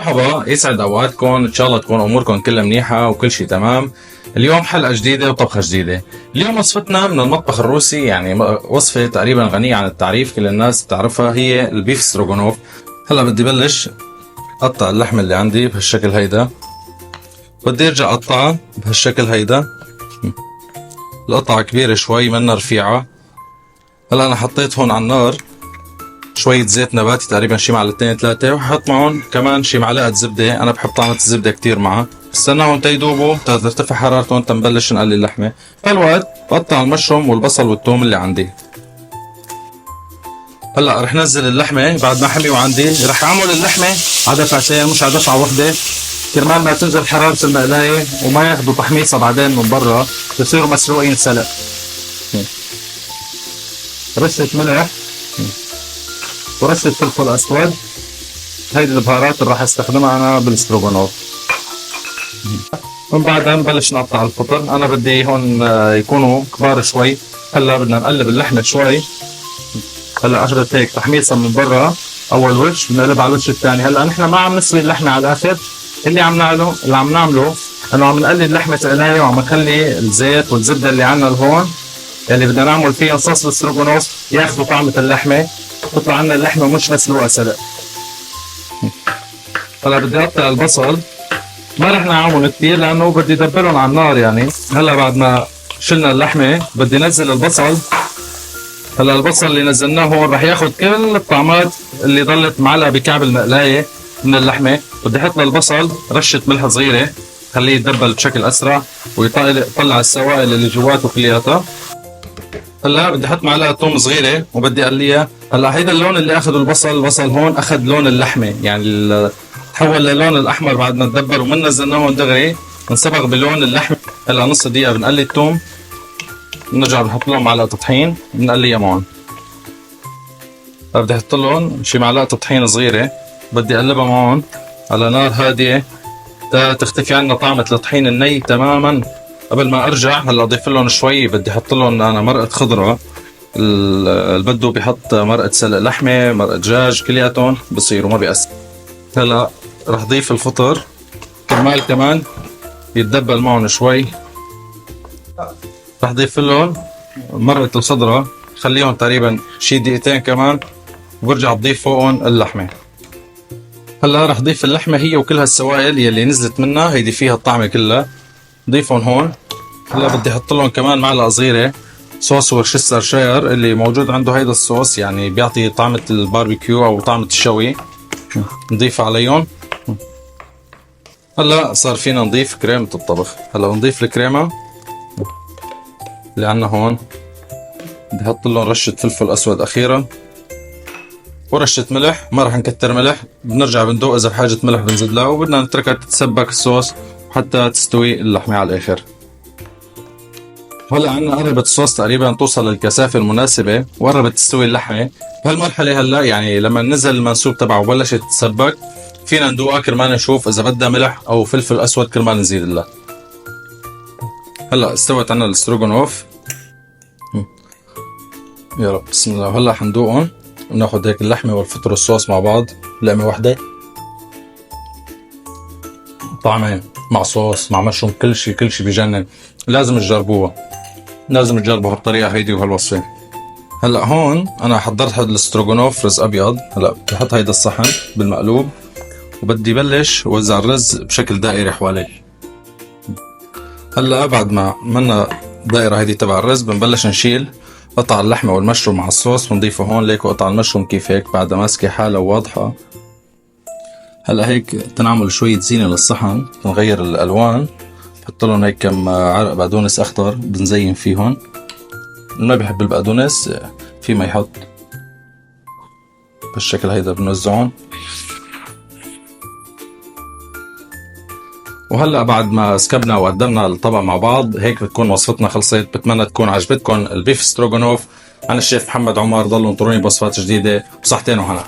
مرحبا، يسعد اوقاتكم. ان شاء الله تكون اموركم كلها منيحه وكل شيء تمام. اليوم حلقه جديده وطبخه جديده. اليوم وصفتنا من المطبخ الروسي، يعني وصفه تقريبا غنيه عن التعريف، كل الناس تعرفها، هي البيف ستروغانوف. هلا بدي بلش اقطع اللحمه اللي عندي بهالشكل هيدا، بدي ارجع اقطعها بهالشكل هيدا. القطعه كبيره شوي منها رفيعه. هلا انا حطيت هون على النار شوية زيت نباتي، تقريبا شي معلقتين ثلاثة، وحط معهم كمان شي معلقة زبدة. أنا بحب طعمة الزبدة كتير معها. استناهم تيدوبوا ترتفع حرارتهم تنبلش نقلي اللحمة. فالوقت بقطع المشروم والبصل والثوم اللي عندي. هلا رح نزل اللحمة بعد ما حميوا عندي. رح أعمل اللحمة على دفعتين مش على دفعة وحدة، كرمال ما تنزل حرارة المقلاية وما ياخذوا تحميصة بعدين من برا، بصيروا مسلوقين سلق. رشة ملح ورشة فلفل اسود. هيدي البهارات اللي راح استخدمها انا بالستروغانوف. من بعدها نبلش نقطع الفطر. انا بدي هون يكونوا كبار شوي. هلا بدنا نقلب اللحمه شوي. هلا اخذت هيك تحميصه من برا اول وجه، بنقلب على الوجه الثاني. هلا نحن ما عم نسوي اللحمه على الاخر، اللي عم نعمله انه عم نقلي اللحمه تقلايه، وعم نخلي الزيت والزبده اللي عندنا لهون اللي بدنا نعمل فيها صوص الستروغانوف ياخذوا طعمه اللحمه، تطلع عنا اللحمه مش مسلوقه سلق. هلا بدي اقطع البصل، ما رح نعمل كثير لانه بدي ادبلهم على النار يعني. هلا بعد ما شلنا اللحمه بدي نزل البصل. هلا البصل اللي نزلناه هون رح ياخذ كل الطعمات اللي ضلت معلقه بكعب المقلايه من اللحمه. بدي احط للبصل رشه ملح صغيره خليه يتدبل بشكل اسرع ويطلع السوائل اللي جواته كلياتها. هلا بدي احط معلقه ثوم صغيره وبدي اقليها. هلا هيدا اللون اللي اخذه البصل هون اخذ لون اللحمه، يعني تحول للون الاحمر بعد ما تدبر، ومن نزلناه هون دغري انصبغ بلون اللحمه. هلا نص دقيقه بنقلي الثوم، بنرجع بنحط لهم معلقه طحين بنقليها معهم. بدي احط لهم شي معلقه طحين صغيره، بدي اقلبها معهم على نار هاديه تختفي عنا طعمه الطحين الني تماما. قبل ما ارجع هلا اضيف لهم شوي، بدي احط لهم انا مرقه خضره. اللي بده بيحط مرقه سلق لحمه، مرقه دجاج، كلياتهم بصيروا ما بيأثر. هلا رح ضيف الفطر كرمال كمان يتدبل معهم شوي. رح ضيف لهم مرقه الخضره، خليهم تقريبا شي دقيقتين كمان، وبرجع بضيف فوقهم اللحمه. هلا رح ضيف اللحمه هي وكل هالسوائل يلي نزلت منها، هيدي فيها الطعمه كلها، ضيفهم هون. هلا بدي احط لهم كمان معلقه صغيره صوص ورشسترشاير اللي موجود عنده. هيدا الصوص يعني بيعطي طعمه الباربيكيو او طعمه الشوي، نضيف عليهم. هلا صار فينا نضيف كريمه الطبخ. هلا بنضيف الكريمه اللي عندنا هون. بدي احط لهم رشه فلفل اسود اخيرا ورشه ملح، ما راح نكتر ملح، بنرجع بندوق اذا بحاجه ملح بنزيد لها، وبدنا نتركها تتسبك الصوص حتى تستوي اللحمه على الاخر. هلا عندنا قربت الصوص تقريبا توصل للكثافه المناسبه وقربت تستوي اللحمه. بهالمرحله هلا يعني لما نزل المنسوب تبعه وبلشت تتسبك، فينا ندوقها كرمال نشوف اذا بدها ملح او فلفل اسود كرمال نزيد لها. هلا استوت عنا الستروغانوف، يا رب بسم الله. هلا حندوقهم، بناخذ هيك اللحمه والفطر والصوص مع بعض لقمه وحده، طعمه مع صوص مع مشروم، كل شيء بجنن. لازم تجربوها، لازم تجربوا هالطريقه هيدي وهالوصفه. هلا هون انا حضرت هذا الستروغانوف رز ابيض. هلا بحط هيدا الصحن بالمقلوب وبدي بلش وزع الرز بشكل دائري حواليه. هلا بعد ما عملنا دائره هيدي تبع الرز بنبلش نشيل قطع اللحمه والمشروم مع الصوص ونضيفه هون. ليكوا قطع المشروم كيف هيك بعدها ماسكه حالها وواضحه. هلا هيك تنعمل شويه زينه للصحن، بنغير الالوان، بحط لهم هيك كم عرق بقدونس اخضر بنزين فيهم. اللي ما بيحب البقدونس في ما يحط. بالشكل هيدا بنوزعهم. وهلا بعد ما سكبنا وقدمنا الطبق مع بعض هيك بتكون وصفتنا خلصت. بتمنى تكون عجبتكم البيف ستروغانوف. انا الشيف محمد عمر. ضلوا انطروني بوصفات جديده وصحتين وهنا.